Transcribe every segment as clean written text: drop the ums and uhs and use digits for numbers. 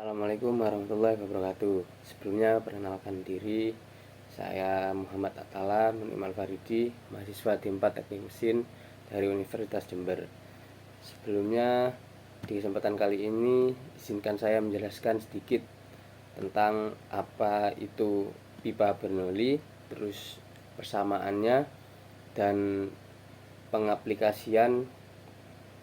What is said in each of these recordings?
Assalamualaikum warahmatullahi wabarakatuh. Sebelumnya perkenalkan diri, saya Muhammad Atala Munimal Faridi, mahasiswa D4 Teknik Mesin dari Universitas Jember. Sebelumnya di kesempatan kali ini izinkan saya menjelaskan sedikit tentang apa itu pipa Bernoulli, terus persamaannya dan pengaplikasian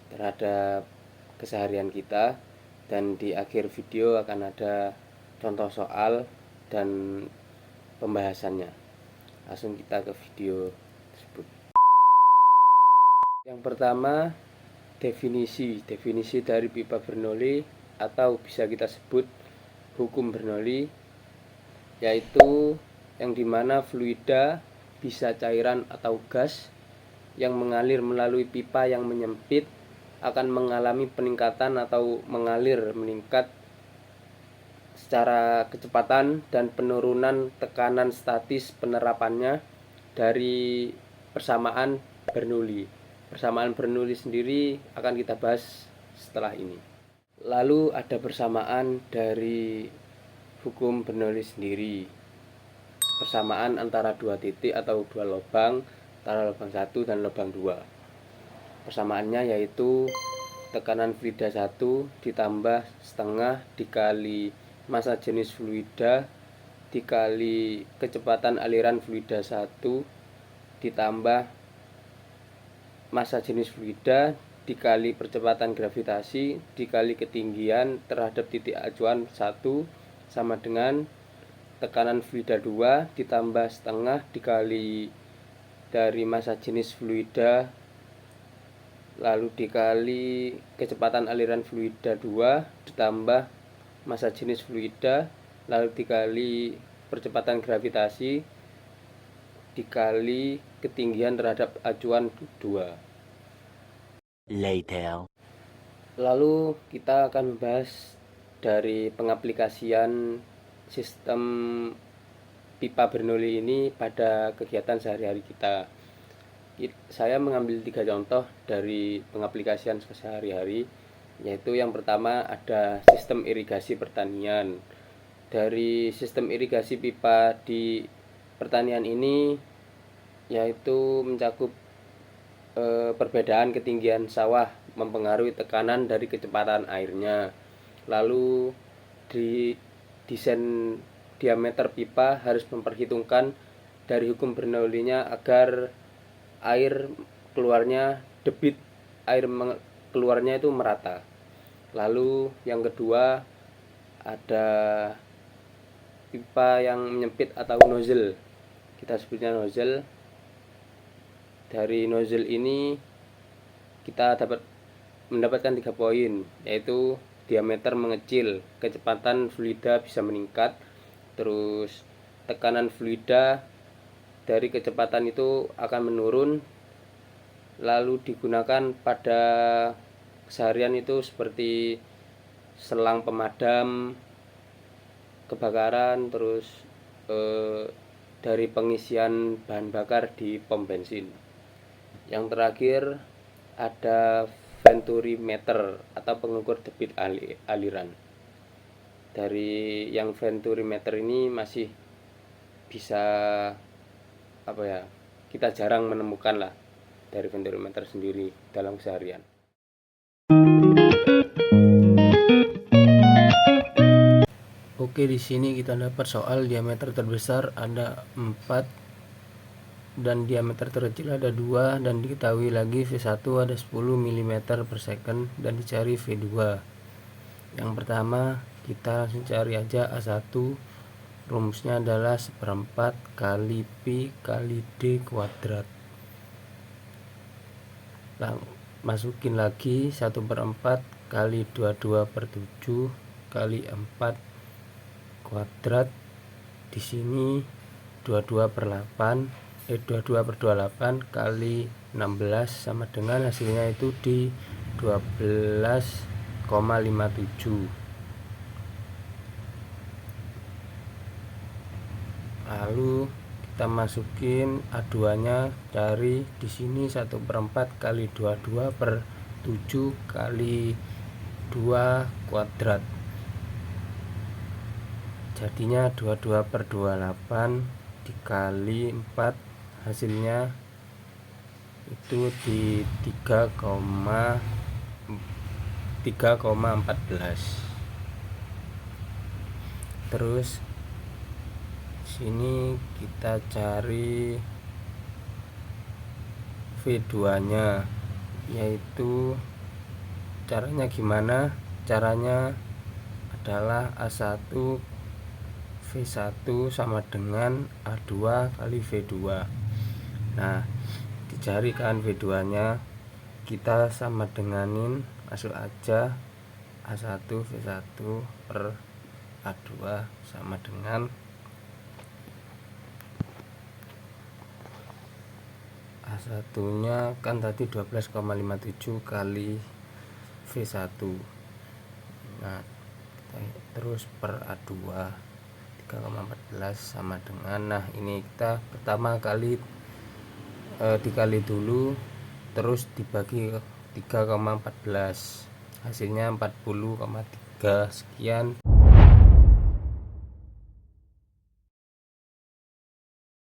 terhadap keseharian kita. Dan di akhir video akan ada contoh soal dan pembahasannya. Langsung kita ke video tersebut. Yang pertama, definisi dari pipa Bernoulli atau bisa kita sebut hukum Bernoulli, yaitu yang dimana fluida bisa cairan atau gas yang mengalir melalui pipa yang menyempit akan mengalami peningkatan atau meningkat secara kecepatan dan penurunan tekanan statis penerapannya dari persamaan Bernoulli. Persamaan Bernoulli sendiri akan kita bahas setelah ini. Lalu ada persamaan dari hukum Bernoulli sendiri. Persamaan antara dua titik atau dua lubang, antara lubang 1 dan lubang 2. Persamaannya yaitu tekanan fluida 1 ditambah setengah dikali massa jenis fluida dikali kecepatan aliran fluida 1 ditambah massa jenis fluida dikali percepatan gravitasi dikali ketinggian terhadap titik acuan 1 sama dengan tekanan fluida 2 ditambah setengah dikali dari massa jenis fluida lalu dikali kecepatan aliran fluida 2 ditambah massa jenis fluida lalu dikali percepatan gravitasi dikali ketinggian terhadap acuan 2. Later. Lalu kita akan membahas dari pengaplikasian sistem pipa Bernoulli ini pada kegiatan sehari-hari kita. Saya mengambil 3 contoh dari pengaplikasian sehari-hari, yaitu yang pertama ada sistem irigasi pertanian. Dari sistem irigasi pipa di pertanian ini yaitu mencakup perbedaan ketinggian sawah mempengaruhi tekanan dari kecepatan airnya. Lalu di desain diameter pipa harus memperhitungkan dari hukum Bernoulli-nya agar air keluarnya, debit air keluarnya itu merata. Lalu yang kedua ada pipa yang menyempit atau nozzle, kita sebutnya nozzle. Dari nozzle ini kita dapat mendapatkan 3 poin, yaitu diameter mengecil, kecepatan fluida bisa meningkat, terus tekanan fluida dari kecepatan itu akan menurun. Lalu digunakan pada keseharian itu seperti selang pemadam kebakaran, terus dari pengisian bahan bakar di pom bensin. Yang terakhir ada venturimeter atau pengukur debit aliran. Dari yang venturimeter ini masih bisa kita jarang menemukan lah dari venturimeter sendiri dalam keseharian. Oke, di sini kita dapat soal diameter terbesar ada 4 dan diameter terkecil ada 2 dan diketahui lagi V1 ada 10 mm per second dan dicari V2. Yang pertama kita langsung cari aja A1. Rumusnya adalah 1/4 kali Pi kali D kuadrat. Masukin lagi 1/4 kali 22/7 kali 4 kuadrat. Di sini 22/28 kali 16 sama dengan hasilnya itu di 12,57. Lalu kita masukin A2 nya, cari di sini 1/4 kali 22/7 kali 2 kuadrat. jadinya 22/28 dikali 4, hasilnya itu di 3,14. Terus sini kita cari V2 nya, yaitu caranya gimana? Caranya adalah A1 V1 sama dengan A2 kali V2. Nah, dicarikan V2 nya, kita sama denganin, masuk aja A1 V1 per A2 sama dengan A1 nya kan tadi 12,57 kali V1. Nah, terus per A2 3,14 sama dengan, nah ini kita pertama kali dikali dulu, terus dibagi 3,14, hasilnya 40,3 sekian.